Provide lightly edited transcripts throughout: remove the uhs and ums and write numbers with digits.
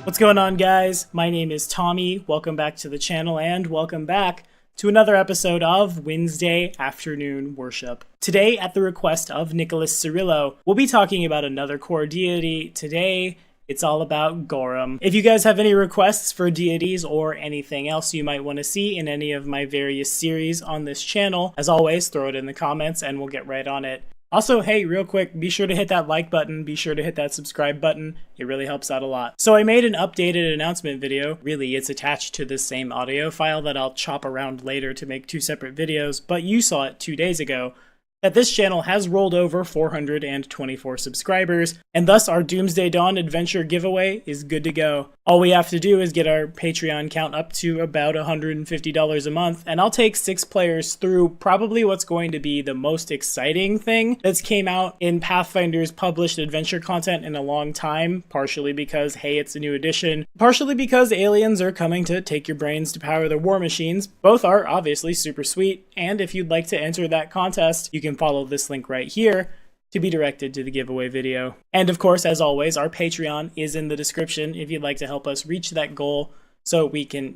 What's going on, guys? My name is Tommy. Welcome back to the channel and welcome back to another episode of Wednesday Afternoon Worship. Today, at the request of Nicholas Cirillo, we'll be talking about another core deity. Today, it's all about Gorum. If you guys have any requests for deities or anything else you might want to see in any of my various series on this channel, as always, throw it in the comments and we'll get right on it. Also, hey, real quick, be sure to hit that like button, be sure to hit that subscribe button, it really helps out a lot. So I made an updated announcement video. Really, it's attached to the same audio file that I'll chop around later to make two separate videos, but you saw it 2 days ago, that this channel has rolled over 424 subscribers, and thus our Doomsday Dawn adventure giveaway is good to go. All we have to do is get our Patreon count up to about $150 a month, and I'll take 6 players through probably what's going to be the most exciting thing that's came out in Pathfinder's published adventure content in a long time, partially because, hey, it's a new edition, partially because aliens are coming to take your brains to power their war machines. Both are obviously super sweet, and if you'd like to enter that contest, you can follow this link right here to be directed to the giveaway video. And of course, as always, our Patreon is in the description if you'd like to help us reach that goal so we can,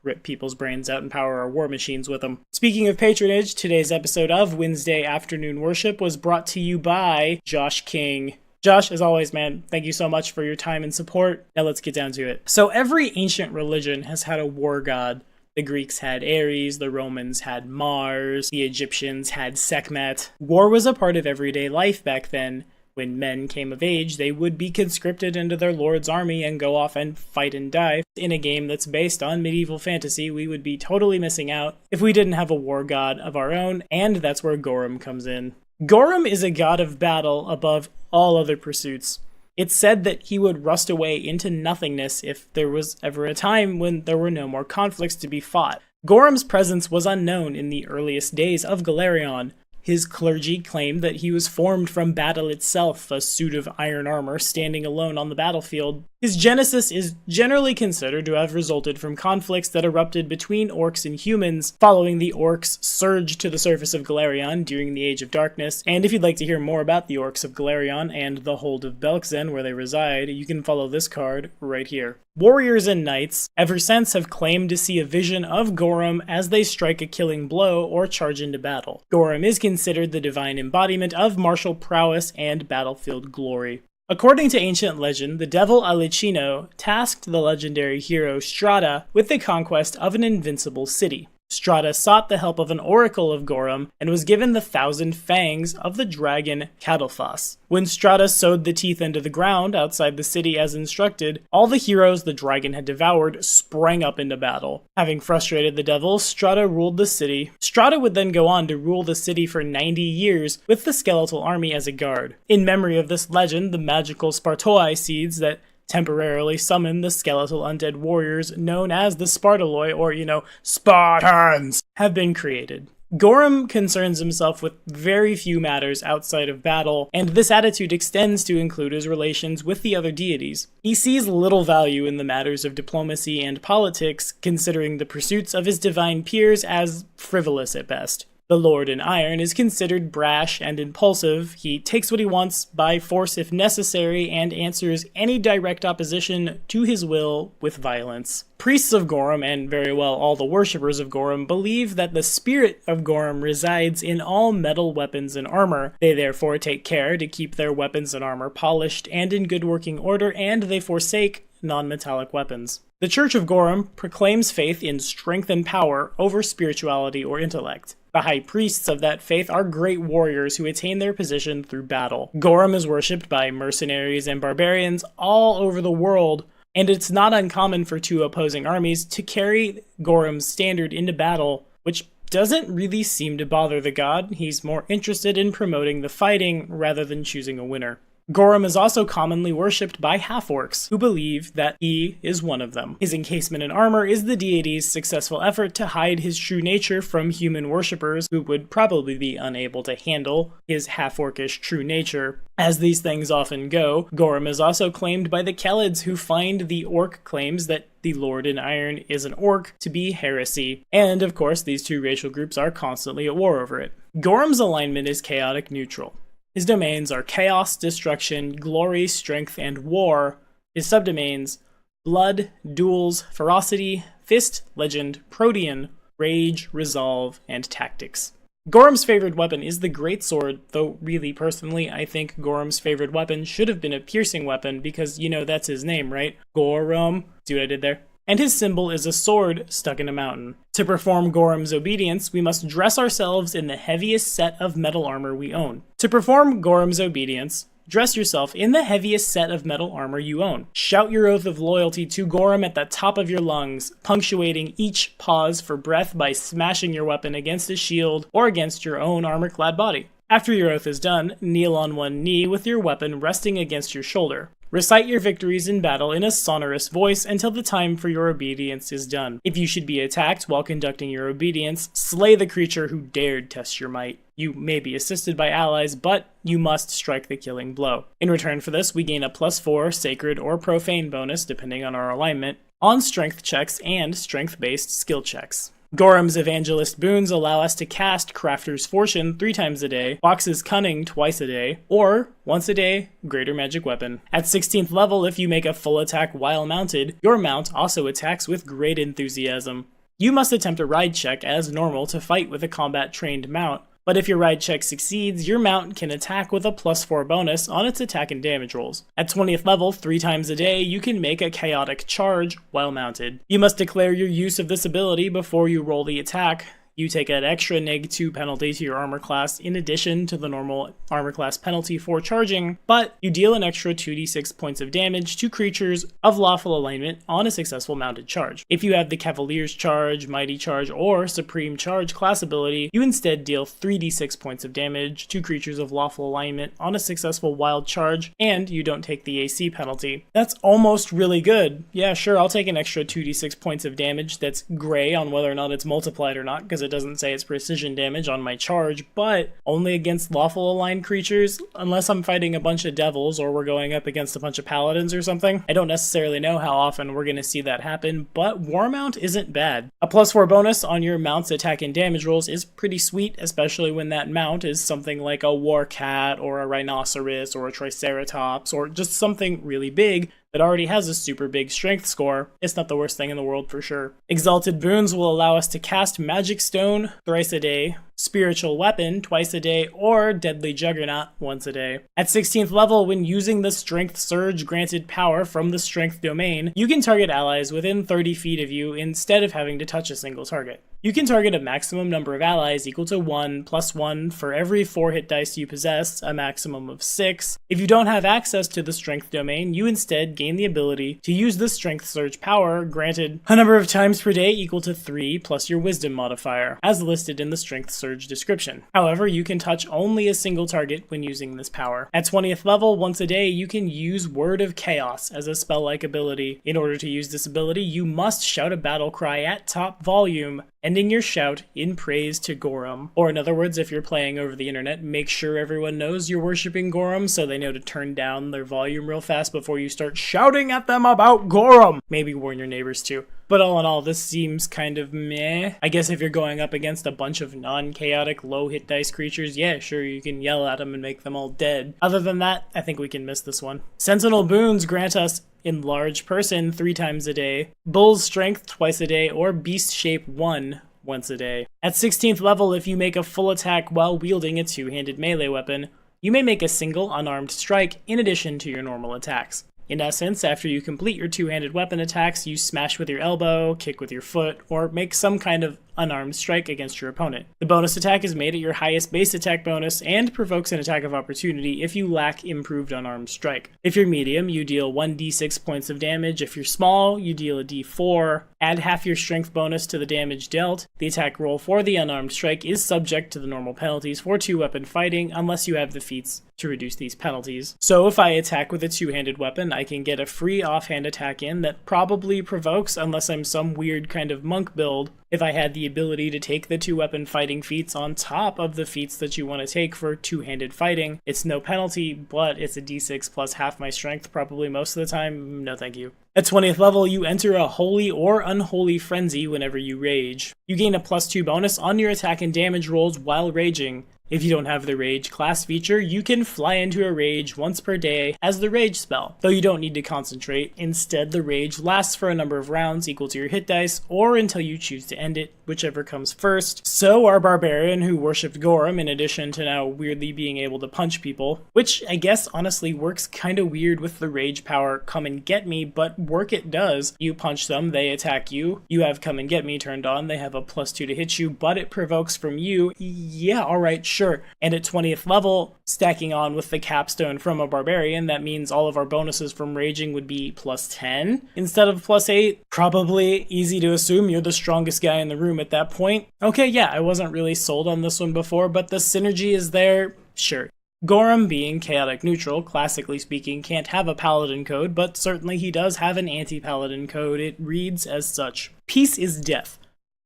rip people's brains out and power our war machines with them. Speaking of patronage, today's episode of Wednesday Afternoon Worship was brought to you by Josh King. Josh, as always, man, thank you so much for your time and support. Now let's get down to it. So every ancient religion has had a war god. The Greeks had Ares, the Romans had Mars, the Egyptians had Sekhmet. War was a part of everyday life back then. When men came of age, they would be conscripted into their lord's army and go off and fight and die. In a game that's based on medieval fantasy, we would be totally missing out if we didn't have a war god of our own, and that's where Gorum comes in. Gorum is a god of battle above all other pursuits. It's said that he would rust away into nothingness if there was ever a time when there were no more conflicts to be fought. Gorum's presence was unknown in the earliest days of Golarion. His clergy claimed that he was formed from battle itself, a suit of iron armor standing alone on the battlefield. His genesis is generally considered to have resulted from conflicts that erupted between orcs and humans following the orcs' surge to the surface of Golarion during the Age of Darkness. And if you'd like to hear more about the orcs of Golarion and the Hold of Belkzen where they reside, you can follow this card right here. Warriors and knights, ever since, have claimed to see a vision of Gorum as they strike a killing blow or charge into battle. Gorum is considered the divine embodiment of martial prowess and battlefield glory. According to ancient legend, the devil Alicino tasked the legendary hero Strada with the conquest of an invincible city. Strada sought the help of an oracle of Gorum and was given the 1,000 fangs of the dragon Catalfas. When Strada sewed the teeth into the ground outside the city as instructed, all the heroes the dragon had devoured sprang up into battle. Having frustrated the devil, Strada ruled the city. Strada would then go on to rule the city for 90 years with the skeletal army as a guard. In memory of this legend, the magical Spartoi seeds that temporarily summon the skeletal undead warriors known as the Spartaloi, or, Spartans, have been created. Gorum concerns himself with very few matters outside of battle, and this attitude extends to include his relations with the other deities. He sees little value in the matters of diplomacy and politics, considering the pursuits of his divine peers as frivolous at best. The Lord in Iron is considered brash and impulsive. He takes what he wants by force if necessary and answers any direct opposition to his will with violence. Priests of Gorum, and very well all the worshippers of Gorum, believe that the spirit of Gorum resides in all metal weapons and armor. They therefore take care to keep their weapons and armor polished and in good working order, and they forsake non-metallic weapons. The Church of Gorum proclaims faith in strength and power over spirituality or intellect. The high priests of that faith are great warriors who attain their position through battle. Gorum is worshipped by mercenaries and barbarians all over the world, and it's not uncommon for two opposing armies to carry Gorum's standard into battle, which doesn't really seem to bother the god. He's more interested in promoting the fighting rather than choosing a winner. Gorum is also commonly worshipped by half-orcs, who believe that he is one of them. His encasement in armor is the deity's successful effort to hide his true nature from human worshippers, who would probably be unable to handle his half-orcish true nature. As these things often go, Gorum is also claimed by the Kelids, who find the orc claims that the Lord in Iron is an orc to be heresy. And of course, these two racial groups are constantly at war over it. Gorum's alignment is chaotic neutral. His domains are chaos, destruction, glory, strength, and war. His subdomains Blood, Duels, Ferocity, Fist, Legend, Protean, Rage, Resolve, and Tactics. Gorem's favorite weapon is the Greatsword, though really personally I think Gorem's favorite weapon should have been a piercing weapon because, you know, that's his name, right? Gorum. See what I did there? And his symbol is a sword stuck in a mountain. To perform Gorem's obedience, we must dress ourselves in the heaviest set of metal armor we own. To perform Gorem's obedience, dress yourself in the heaviest set of metal armor you own. Shout your oath of loyalty to Gorem at the top of your lungs, punctuating each pause for breath by smashing your weapon against a shield or against your own armor-clad body. After your oath is done, kneel on one knee with your weapon resting against your shoulder. Recite your victories in battle in a sonorous voice until the time for your obedience is done. If you should be attacked while conducting your obedience, slay the creature who dared test your might. You may be assisted by allies, but you must strike the killing blow. In return for this, we gain a +4 sacred or profane bonus, depending on our alignment, on strength checks and strength-based skill checks. Gorem's Evangelist boons allow us to cast Crafter's Fortune 3 times a day, Fox's Cunning twice a day, or once a day, Greater Magic Weapon. At 16th level, if you make a full attack while mounted, your mount also attacks with great enthusiasm. You must attempt a ride check as normal to fight with a combat-trained mount, but if your ride check succeeds, your mount can attack with a +4 bonus on its attack and damage rolls. At 20th level, 3 times a day, you can make a chaotic charge while mounted. You must declare your use of this ability before you roll the attack. You take an extra -2 penalty to your armor class in addition to the normal armor class penalty for charging, but you deal an extra 2d6 points of damage to creatures of lawful alignment on a successful mounted charge. If you have the Cavalier's Charge, Mighty Charge, or Supreme Charge class ability, you instead deal 3d6 points of damage to creatures of lawful alignment on a successful wild charge, and you don't take the AC penalty. That's almost really good. Yeah, sure, I'll take an extra 2d6 points of damage that's gray on whether or not it's multiplied or not, because it doesn't say it's precision damage on my charge, but only against lawful aligned creatures, unless I'm fighting a bunch of devils or we're going up against a bunch of paladins or something. I don't necessarily know how often we're going to see that happen, but War Mount isn't bad. A +4 bonus on your mount's attack and damage rolls is pretty sweet, especially when that mount is something like a war cat or a rhinoceros or a triceratops or just something really big that already has a super big strength score. It's not the worst thing in the world for sure. Exalted boons will allow us to cast Magic Stone thrice a day, Spiritual Weapon twice a day, or Deadly Juggernaut once a day. At 16th level, when using the Strength Surge granted power from the Strength domain, you can target allies within 30 feet of you instead of having to touch a single target. You can target a maximum number of allies equal to 1 + 1 for every 4 hit dice you possess, a maximum of 6. If you don't have access to the Strength domain, you instead gain the ability to use the Strength Surge power granted a number of times per day equal to 3 plus your Wisdom modifier, as listed in the Strength Surge description. However, you can touch only a single target when using this power. At 20th level, once a day, you can use Word of Chaos as a spell-like ability. In order to use this ability, you must shout a battle cry at top volume, ending your shout in praise to Gorum. Or in other words, if you're playing over the internet, make sure everyone knows you're worshipping Gorum so they know to turn down their volume real fast before you start shouting at them about Gorum. Maybe warn your neighbors too. But all in all, this seems kind of meh. I guess if you're going up against a bunch of non-chaotic, low-hit dice creatures, yeah, sure, you can yell at them and make them all dead. Other than that, I think we can miss this one. Sentinel boons grant us Enlarge Person 3 times a day, Bull's Strength twice a day, or Beast Shape 1 once a day. At 16th level, if you make a full attack while wielding a two-handed melee weapon, you may make a single unarmed strike in addition to your normal attacks. In essence, after you complete your two-handed weapon attacks, you smash with your elbow, kick with your foot, or make some kind of unarmed strike against your opponent. The bonus attack is made at your highest base attack bonus and provokes an attack of opportunity if you lack improved unarmed strike. If you're medium, you deal 1d6 points of damage. If you're small, you deal a d4. Add half your strength bonus to the damage dealt. The attack roll for the unarmed strike is subject to the normal penalties for two-weapon fighting unless you have the feats to reduce these penalties. So if I attack with a two-handed weapon, I can get a free offhand attack in that probably provokes, unless I'm some weird kind of monk build. If I had the ability to take the two-weapon fighting feats on top of the feats that you want to take for two-handed fighting, it's no penalty, but it's a d6 plus half my strength probably most of the time. No thank you. At 20th level, you enter a Holy or Unholy Frenzy whenever you rage. You gain a +2 bonus on your attack and damage rolls while raging. If you don't have the Rage class feature, you can fly into a Rage once per day as the Rage spell, though you don't need to concentrate. Instead, the Rage lasts for a number of rounds equal to your hit dice, or until you choose to end it, whichever comes first. So our Barbarian, who worshipped Gorum, in addition to now weirdly being able to punch people, which I guess honestly works kinda weird with the Rage power come and get me, but work it does. You punch them, they attack you. You have come and get me turned on, they have a +2 to hit you, but it provokes from you. Yeah, alright, sure. And at 20th level, stacking on with the capstone from a Barbarian, that means all of our bonuses from Raging would be +10 instead of +8. Probably easy to assume you're the strongest guy in the room at that point. Okay, yeah, I wasn't really sold on this one before, but the synergy is there, sure. Gorem, being chaotic neutral, classically speaking, can't have a paladin code, but certainly he does have an anti-paladin code. It reads as such. Peace is death.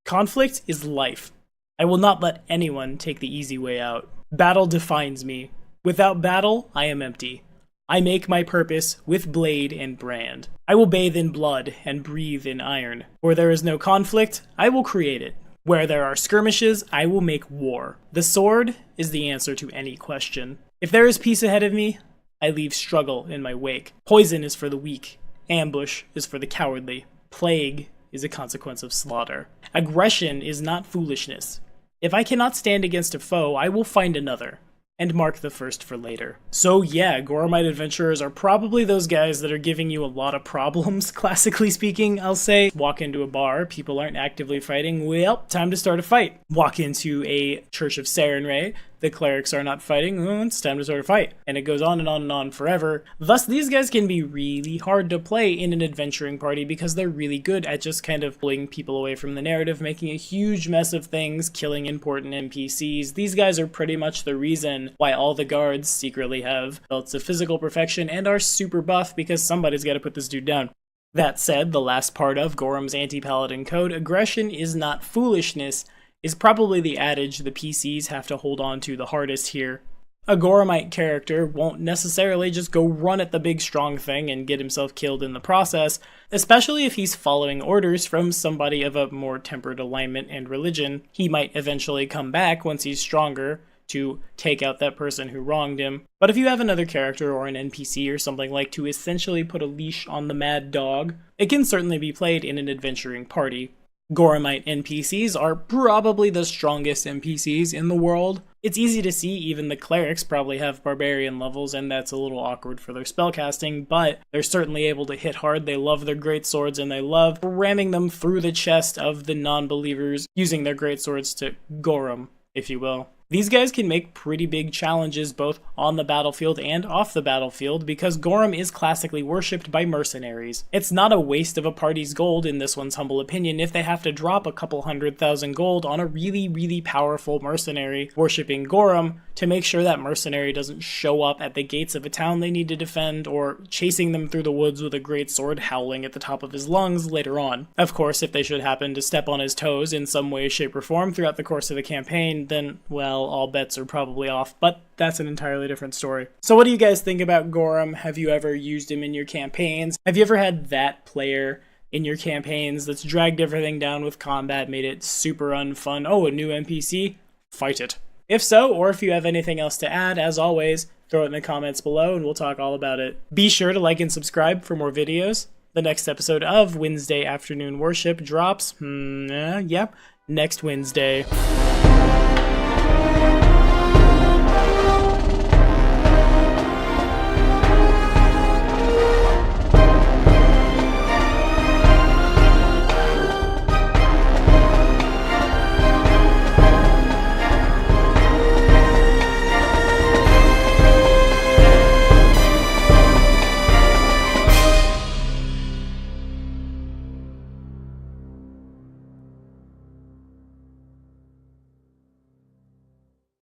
Conflict is life. I will not let anyone take the easy way out. Battle defines me. Without battle, I am empty. I make my purpose with blade and brand. I will bathe in blood and breathe in iron. Where there is no conflict, I will create it. Where there are skirmishes, I will make war. The sword is the answer to any question. If there is peace ahead of me, I leave struggle in my wake. Poison is for the weak. Ambush is for the cowardly. Plague is a consequence of slaughter. Aggression is not foolishness. If I cannot stand against a foe, I will find another, and mark the first for later. So yeah, Goremite adventurers are probably those guys that are giving you a lot of problems, classically speaking, I'll say. Walk into a bar, people aren't actively fighting, well, time to start a fight. Walk into a Church of Sarenrae, the clerics are not fighting, it's time to start a fight. And it goes on and on and on forever. Thus, these guys can be really hard to play in an adventuring party because they're really good at just kind of pulling people away from the narrative, making a huge mess of things, killing important NPCs. These guys are pretty much the reason why all the guards secretly have belts of physical perfection and are super buff, because somebody's got to put this dude down. That said, the last part of Gorem's anti-paladin code, aggression is not foolishness, is probably the adage the PCs have to hold on to the hardest here. A Goremite character won't necessarily just go run at the big strong thing and get himself killed in the process, especially if he's following orders from somebody of a more tempered alignment and religion. He might eventually come back once he's stronger to take out that person who wronged him. But if you have another character or an NPC or something like to essentially put a leash on the mad dog, it can certainly be played in an adventuring party. Goremite NPCs are probably the strongest NPCs in the world. It's easy to see even the clerics probably have barbarian levels, and that's a little awkward for their spellcasting, but they're certainly able to hit hard. They love their great swords, and they love ramming them through the chest of the non-believers, using their great swords to Gorum, if you will. These guys can make pretty big challenges both on the battlefield and off the battlefield because Gorem is classically worshipped by mercenaries. It's not a waste of a party's gold, in this one's humble opinion, if they have to drop a couple 100,000 gold on a really powerful mercenary worshipping Gorem to make sure that mercenary doesn't show up at the gates of a town they need to defend, or chasing them through the woods with a great sword howling at the top of his lungs later on. Of course, if they should happen to step on his toes in some way, shape, or form throughout the course of the campaign, then, well, all bets are probably off, but that's an entirely different story. So what do you guys think about Gorem? Have you ever used him in your campaigns? Have you ever had that player in your campaigns that's dragged everything down with combat, made it super unfun? Oh, a new NPC? Fight it. If so, or if you have anything else to add, as always, throw it in the comments below and we'll talk all about it. Be sure to like and subscribe for more videos. The next episode of Wednesday Afternoon Worship drops, next Wednesday.